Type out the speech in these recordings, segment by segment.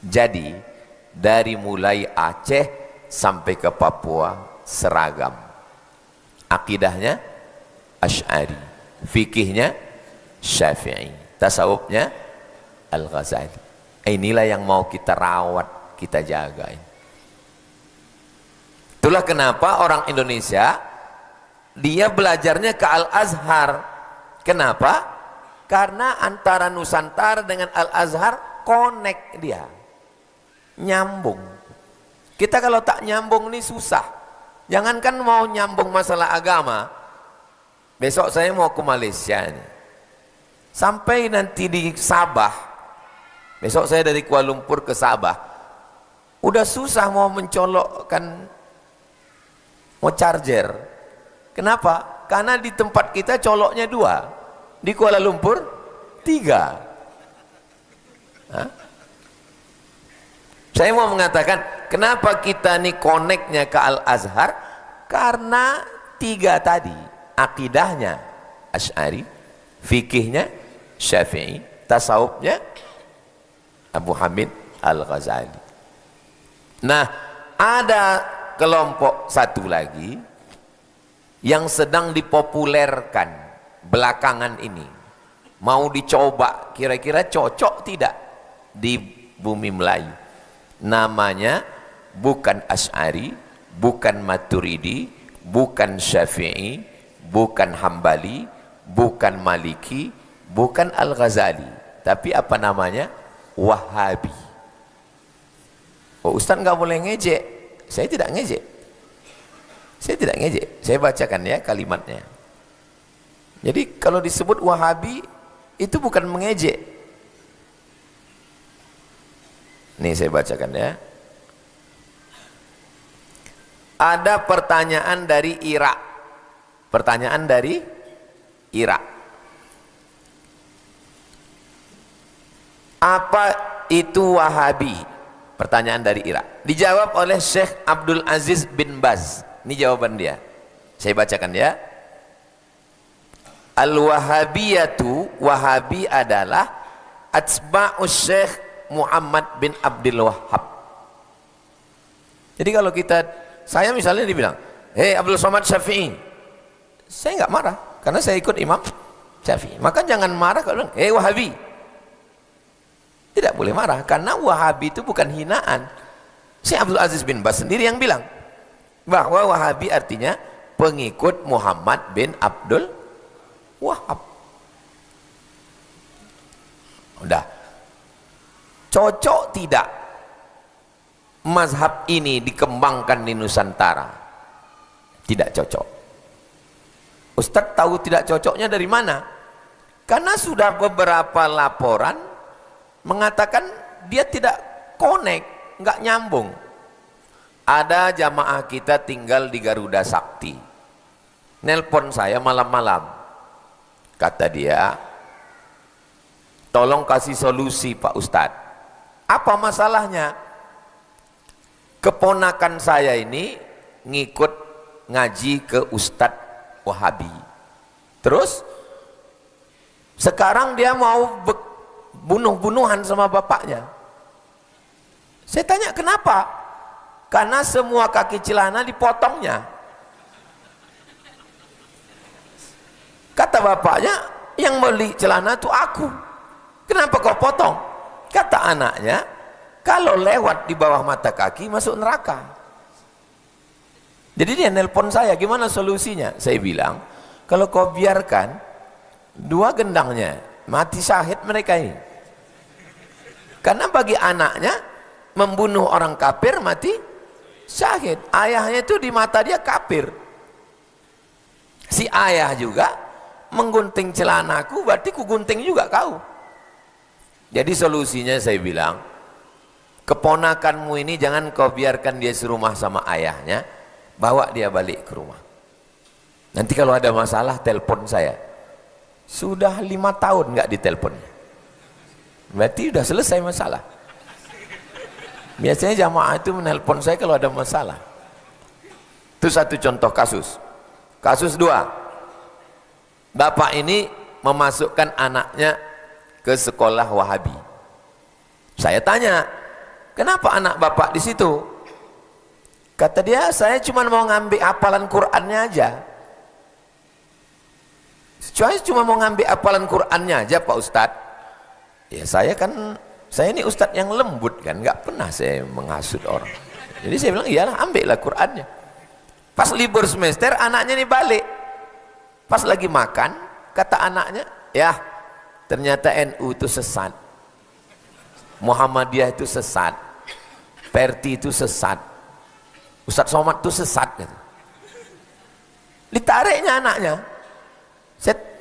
Jadi dari mulai Aceh sampai ke Papua seragam. Akidahnya Asy'ari, fikihnya Syafi'i, tasawufnya Al-Ghazali. Inilah yang mau kita rawat, kita jaga. Itulah kenapa orang Indonesia dia belajarnya ke Al-Azhar. Kenapa? Karena antara Nusantara dengan Al-Azhar connect dia, nyambung. Kita kalau tak nyambung ini susah. Jangankan mau nyambung masalah agama. Besok saya mau ke Malaysia nih. Sampai nanti di Sabah, besok saya dari Kuala Lumpur ke Sabah, udah susah mau mencolokkan, mau charger. Kenapa? Karena di tempat kita coloknya 2, di Kuala Lumpur 3. Hah? Saya mau mengatakan, kenapa kita nih connectnya ke Al-Azhar? Karena 3 tadi, akidahnya Asy'ari, fikihnya Syafi'i, tasawufnya Abu Hamid Al-Ghazali. Nah, ada kelompok satu lagi yang sedang dipopulerkan belakangan ini, mau dicoba kira-kira cocok tidak di bumi Melayu. Namanya bukan Asy'ari, bukan Maturidi, bukan Syafi'i, bukan Hambali, bukan Maliki, bukan Al-Ghazali, tapi apa namanya? Wahabi. Oh, Ustaz nggak boleh ngejek. Saya tidak ngejek. Saya tidak ngejek. Saya bacakan ya kalimatnya. Jadi kalau disebut Wahabi itu bukan mengejek. Nih saya bacakan ya. Ada pertanyaan dari Irak. Pertanyaan dari Irak. Apa itu Wahabi? Pertanyaan dari Irak. Dijawab oleh Syekh Abdul Aziz bin Baz. Ini jawaban dia. Saya bacakan ya. Al-Wahabiyatu, Wahabi adalah atsba'us Syekh Muhammad bin Abdul Wahhab. Jadi kalau saya misalnya dibilang, "Hei Abdul Somad Syafi'i," saya nggak marah karena saya ikut Imam Syafi'i. Maka jangan marah kalau bilang, "Hei Wahabi." Tidak boleh marah karena Wahabi itu bukan hinaan. Syekh Abdul Aziz bin Baz sendiri yang bilang bahwa Wahabi artinya pengikut Muhammad bin Abdul Wahhab. Udah. Cocok tidak mazhab ini dikembangkan di Nusantara? Tidak cocok. Ustadz tahu tidak cocoknya dari mana? Karena sudah beberapa laporan mengatakan dia tidak connect, nggak nyambung. Ada jamaah kita tinggal di Garuda Sakti, nelpon saya malam-malam, kata dia, "Tolong kasih solusi Pak Ustadz. Apa masalahnya? Keponakan saya ini ngikut ngaji ke Ustadz Wahabi. Terus sekarang dia mau bunuh-bunuhan sama bapaknya." Saya tanya kenapa? Karena semua kaki celana dipotongnya. Kata bapaknya, "Yang beli celana itu aku. Kenapa kau potong?" Kata anaknya, "Kalau lewat di bawah mata kaki masuk neraka." Jadi dia nelpon saya, "Gimana solusinya?" Saya bilang, "Kalau kau biarkan 2 gendangnya mati syahid mereka ini." Karena bagi anaknya membunuh orang kafir mati syahid. Ayahnya itu di mata dia kafir. Si ayah juga menggunting celanaku, berarti ku gunting juga kau. Jadi solusinya saya bilang, keponakanmu ini jangan kau biarkan dia serumah sama ayahnya, bawa dia balik ke rumah. Nanti kalau ada masalah telepon saya. Sudah 5 tahun nggak diteleponnya. Berarti sudah selesai masalah. Biasanya jamaah itu menelpon saya kalau ada masalah. Itu satu contoh kasus. Kasus 2. Bapak ini memasukkan anaknya ke sekolah Wahabi. Saya tanya, kenapa anak bapak di situ? Kata dia, saya cuma mau ngambil hafalan Qur'annya aja. Saya cuma mau ngambil hafalan Qur'annya aja Pak Ustadz. Ya saya ini Ustadz yang lembut kan, nggak pernah saya menghasut orang. Jadi saya bilang, iyalah ambillah Qur'annya. Pas libur semester anaknya nih balik. Pas lagi makan, kata anaknya, ya ternyata NU itu sesat, Muhammadiyah itu sesat, Perti itu sesat, Ustadz Somad itu sesat gitu. Ditariknya anaknya.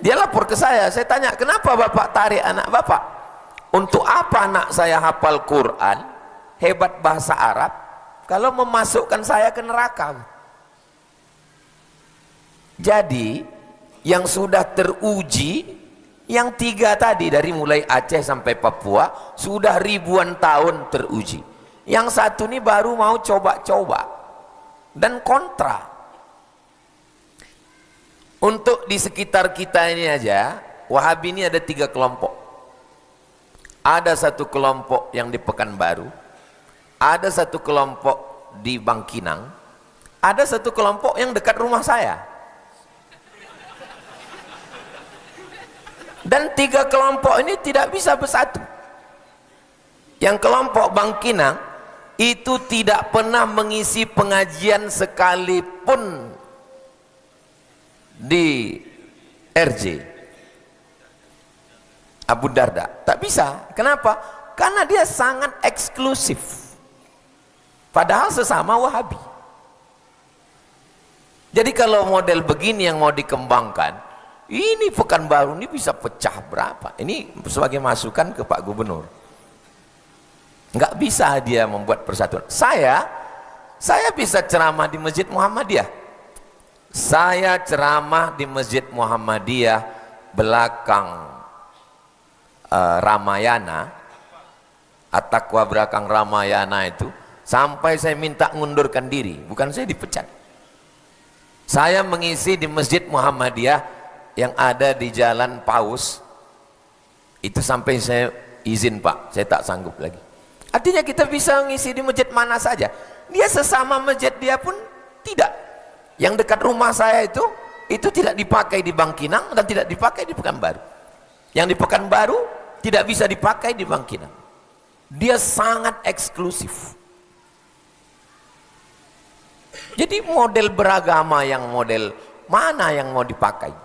Dia lapor ke saya tanya, kenapa bapak tarik anak bapak? Untuk apa anak saya hafal Quran, hebat bahasa Arab, kalau memasukkan saya ke neraka? Jadi yang sudah teruji, yang 3 tadi dari mulai Aceh sampai Papua sudah ribuan tahun teruji. Yang 1 ini baru mau coba-coba dan kontra. Untuk di sekitar kita ini aja, Wahabi ini ada 3 kelompok. Ada 1 kelompok yang di Pekanbaru, ada 1 kelompok di Bangkinang, ada 1 kelompok yang dekat rumah saya. Dan 3 kelompok ini tidak bisa bersatu. Yang kelompok Bangkinang itu tidak pernah mengisi pengajian sekalipun di RJ Abu Darda, tak bisa. Kenapa? Karena dia sangat eksklusif, padahal sesama Wahabi. Jadi kalau model begini yang mau dikembangkan, ini Pekanbaru ini bisa pecah berapa? Ini sebagai masukan ke Pak Gubernur. Nggak bisa dia membuat persatuan. Saya bisa ceramah di Masjid Muhammadiyah. Saya ceramah di Masjid Muhammadiyah belakang Ramayana, At-Taqwa belakang Ramayana itu, sampai saya minta ngundurkan diri, bukan saya dipecat. Saya mengisi di Masjid Muhammadiyah yang ada di Jalan Paus, itu sampai saya izin Pak, saya tak sanggup lagi. Artinya kita bisa mengisi di masjid mana saja. Dia sesama masjid dia pun tidak. Yang dekat rumah saya itu tidak dipakai di Bangkinang dan tidak dipakai di Pekanbaru. Yang di Pekanbaru tidak bisa dipakai di Bangkinang. Dia sangat eksklusif. Jadi model beragama yang model mana yang mau dipakai?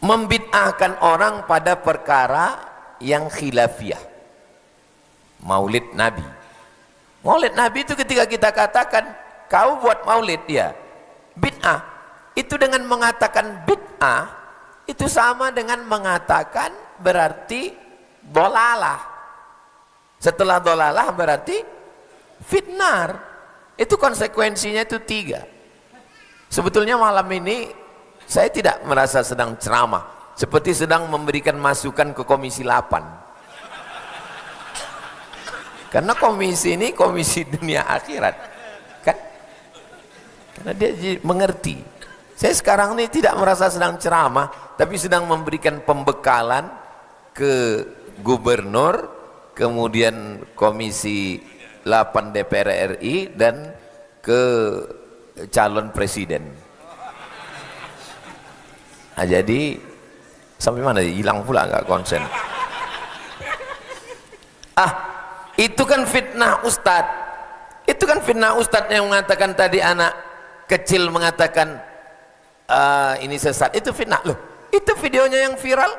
Membid'ahkan orang pada perkara yang khilafiyah. Maulid Nabi. Maulid Nabi itu ketika kita katakan kau buat maulid, ya bid'ah. Itu dengan mengatakan bid'ah itu sama dengan mengatakan berarti dolalah. Setelah dolalah berarti fitnar. Itu konsekuensinya itu 3. Sebetulnya malam ini saya tidak merasa sedang ceramah, seperti sedang memberikan masukan ke Komisi 8. Karena komisi ini komisi dunia akhirat kan, karena dia mengerti. Saya sekarang ini tidak merasa sedang ceramah, tapi sedang memberikan pembekalan ke gubernur, kemudian Komisi 8 DPR RI, dan ke calon presiden. Nah, jadi sampai mana? Hilang pula nggak konsen. Itu kan fitnah ustadz. Itu kan fitnah ustadz yang mengatakan tadi anak kecil mengatakan ini sesat. Itu fitnah loh. Itu videonya yang viral.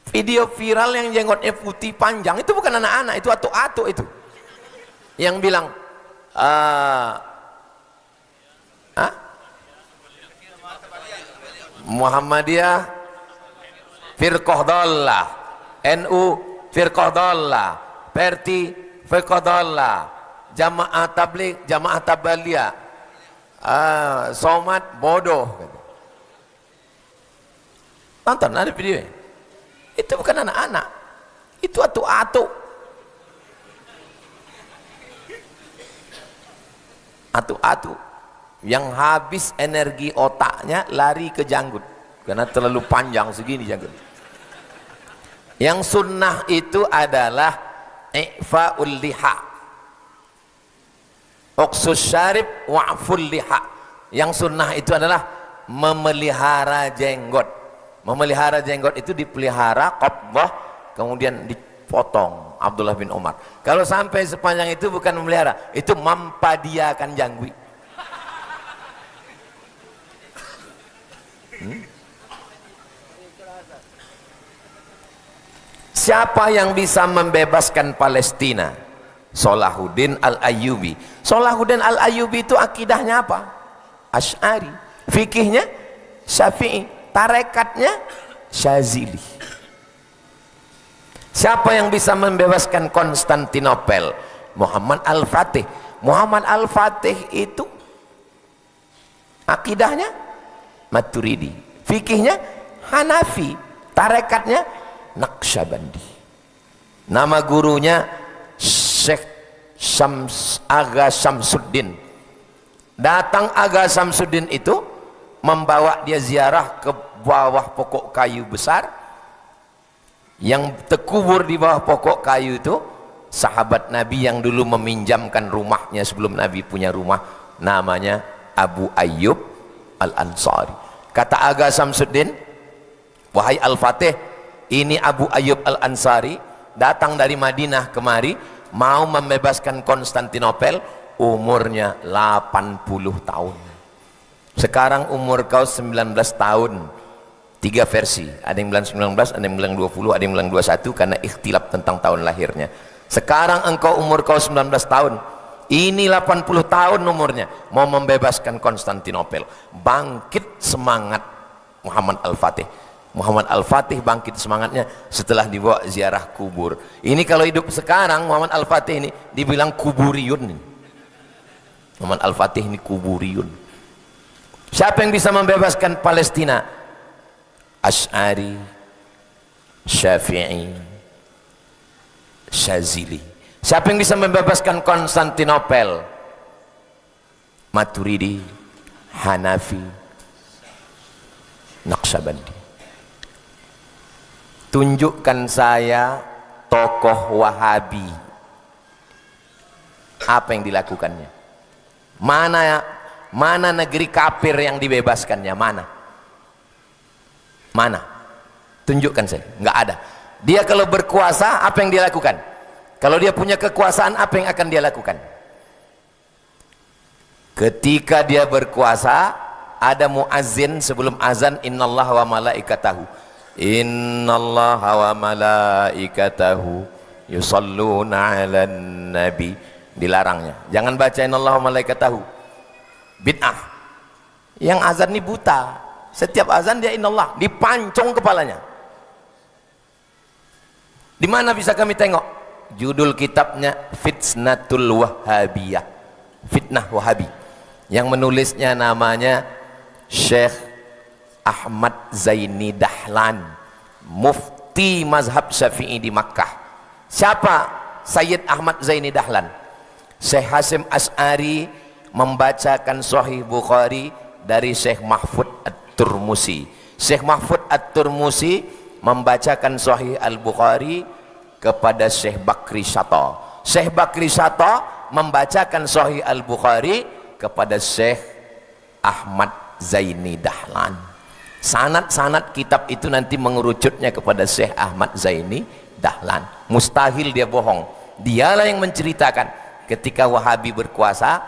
Video viral yang jenggotnya putih panjang itu bukan anak-anak, itu atuk-atuk itu. Yang bilang Muhammadiyah firqah dhallah, NU firqah dhallah, Perti firqah dhallah, Jamaah Tabligh, Jamaah Tabaliyah, Somad bodoh. Tonton ada videonya. Itu bukan anak-anak, itu atuk-atuk. Atuk-atuk yang habis energi otaknya lari ke janggut karena terlalu panjang segini janggut. Yang sunnah itu adalah i'fa'ul liha, uqsus syarib wa'ful liha. Yang sunnah itu adalah memelihara jenggot. Memelihara jenggot itu dipelihara qabdah, kemudian dipotong. Abdullah bin Umar, kalau sampai sepanjang itu bukan memelihara, itu mampadiakan jangwi. Siapa yang bisa membebaskan Palestina? Salahuddin Al-Ayyubi. Salahuddin Al-Ayyubi itu akidahnya apa? Asy'ari. Fikihnya Syafi'i. Tarekatnya Syazili. Siapa yang bisa membebaskan Konstantinopel? Muhammad Al-Fatih. Muhammad Al-Fatih itu akidahnya Maturidi. Fikihnya Hanafi. Tarekatnya Naqsyabandi. Nama gurunya Syekh Aga Syamsuddin. Datang Aga Syamsuddin itu membawa dia ziarah ke bawah pokok kayu besar. Yang terkubur di bawah pokok kayu itu sahabat Nabi yang dulu meminjamkan rumahnya sebelum Nabi punya rumah, namanya Abu Ayyub Al-Ansari. Kata Aga Syamsuddin, wahai Al-Fatih, ini Abu Ayyub Al-Ansari datang dari Madinah kemari mau membebaskan Konstantinopel, umurnya 80 tahun. Sekarang umur kau 19 tahun. 3 versi, ada yang bilang 19, ada yang bilang 20, ada yang bilang 21 karena ikhtilaf tentang tahun lahirnya. Sekarang engkau umur kau 19 tahun, ini 80 tahun umurnya, mau membebaskan Konstantinopel. Bangkit semangat Muhammad Al-Fatih. Muhammad Al-Fatih bangkit semangatnya setelah dibawa ziarah kubur. Ini kalau hidup sekarang Muhammad Al-Fatih ini dibilang kuburiyun. Muhammad Al-Fatih ini kuburiyun. Siapa yang bisa membebaskan Palestina? Asy'ari, Syafi'i, Syazili. Siapa yang bisa membebaskan Konstantinopel? Maturidi, Hanafi, Naqsyabandi. Tunjukkan saya tokoh Wahabi, apa yang dilakukannya? Mana negeri kafir yang dibebaskannya? Mana? Tunjukkan saya. Nggak ada. Dia kalau berkuasa, apa yang dia lakukan? Kalau dia punya kekuasaan, apa yang akan dia lakukan? Ketika dia berkuasa, ada muazzin sebelum azan, innallaha wa malaikatahu, innallaha wa malaikatahu yusalluna 'alan nabi. Dilarangnya. Jangan baca innallaha wa malaikatahu. Bid'ah. Yang azan ini buta. Setiap azan dia inallah, dipancung kepalanya. Di mana bisa kami tengok? Judul kitabnya Fitnatul Wahhabiyah, fitnah Wahabi. Yang menulisnya namanya Syekh Ahmad Zaini Dahlan, mufti mazhab Syafi'i di Makkah. Siapa Sayyid Ahmad Zaini Dahlan? Syekh Hasim Asy'ari membacakan Sahih Bukhari dari Syekh Mahfud At-Turmusi. Syekh Mahfud At-Turmusi membacakan Sahih Al-Bukhari kepada Syekh Bakri Syata. Syekh Bakri Syata membacakan Sahih Al-Bukhari kepada Syekh Ahmad Zaini Dahlan. Sanad-sanad kitab itu nanti mengerucutnya kepada Syekh Ahmad Zaini Dahlan. Mustahil dia bohong. Dialah yang menceritakan ketika Wahabi berkuasa,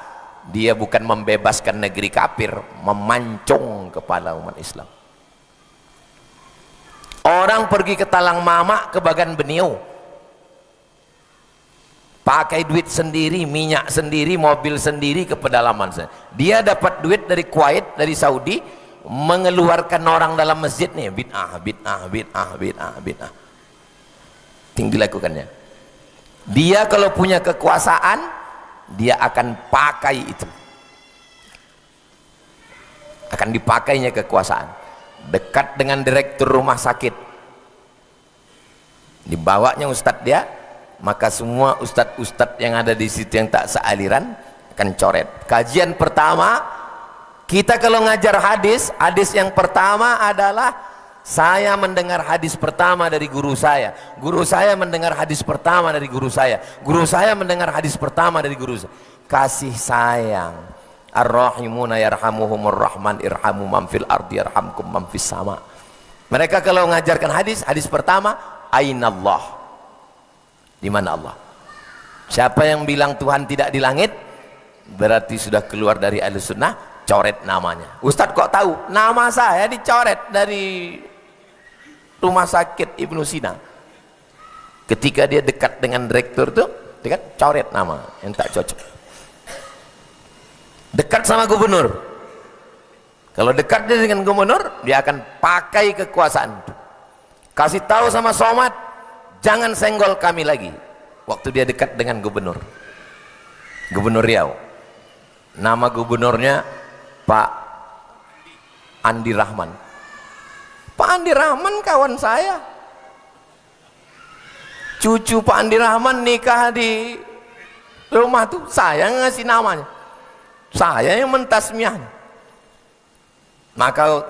dia bukan membebaskan negeri kafir, memancung kepala umat Islam. Orang pergi ke Talang Mamak, ke Bagan Beniau, pakai duit sendiri, minyak sendiri, mobil sendiri, ke pedalaman. Dia dapat duit dari Kuwait, dari Saudi, mengeluarkan orang dalam masjid nih, bid'ah. Tinggi lakukannya. Dia kalau punya kekuasaan, dia akan pakai itu, akan dipakainya kekuasaan. Dekat dengan direktur rumah sakit, dibawanya ustadz dia, maka semua ustadz-ustadz yang ada di situ yang tak sealiran akan coret. Kajian pertama kita kalau ngajar hadis, hadis yang pertama adalah Saya mendengar hadis pertama dari guru saya mendengar hadis pertama dari guru saya mendengar hadis pertama dari guru saya. Kasih sayang. Ar-rahimuna yarhamuhumur rahman irhamu man fil ardi yarhamkum man fis sama. Mereka kalau mengajarkan hadis pertama, ainallah, di mana Allah. Siapa yang bilang Tuhan tidak di langit, berarti sudah keluar dari Ahlussunnah. Coret namanya. Ustadz kok tahu? Nama saya dicoret dari rumah sakit Ibnu Sina. Ketika dia dekat dengan direktur tuh, dia kan coret nama yang tak cocok. Dekat sama gubernur. Kalau dekat dia dengan gubernur, dia akan pakai kekuasaan. Kasih tahu sama Somad, jangan senggol kami lagi. Waktu dia dekat dengan gubernur Riau. Nama gubernurnya Pak Andi Rahman. Pak Andi Rahman kawan saya. Cucu Pak Andi Rahman nikah di rumah tuh saya ngasih namanya. Saya yang mentasmiahnya. Maka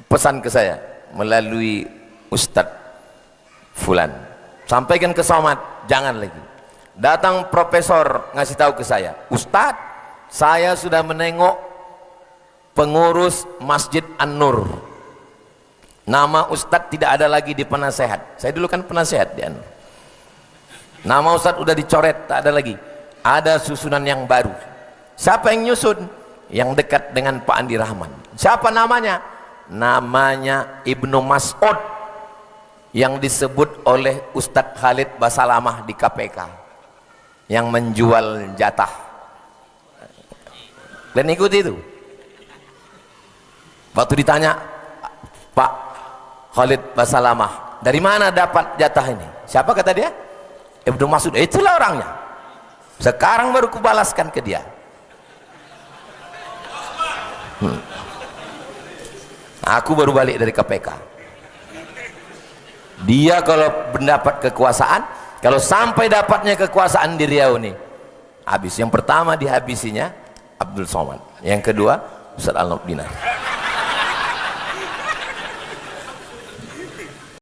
pesan ke saya melalui Ustadz Fulan, sampaikan ke Somad, jangan lagi. Datang profesor ngasih tahu ke saya, Ustadz, saya sudah menengok pengurus Masjid An-Nur. Nama Ustadz tidak ada lagi di penasehat. Saya dulu kan penasehat di An-Nur. Nama Ustadz udah dicoret, tak ada lagi. Ada susunan yang baru. Siapa yang nyusun? Yang dekat dengan Pak Andi Rahman. Siapa namanya? Namanya Ibnu Mas'ud, yang disebut oleh Ustadz Khalid Basalamah di KPK, yang menjual jatah. Dan ikuti itu. Waktu ditanya Pak Khalid Basalamah, dari mana dapat jatah ini? Siapa kata dia? Ibnu Mas'ud. Itulah orangnya. Sekarang baru kubalaskan ke dia. Aku baru balik dari KPK. Dia kalau mendapat kekuasaan, kalau sampai dapatnya kekuasaan di Riau nih, habis. Yang pertama dihabisinya Abdul Somad, yang kedua Ustadz Al-Nobdinar.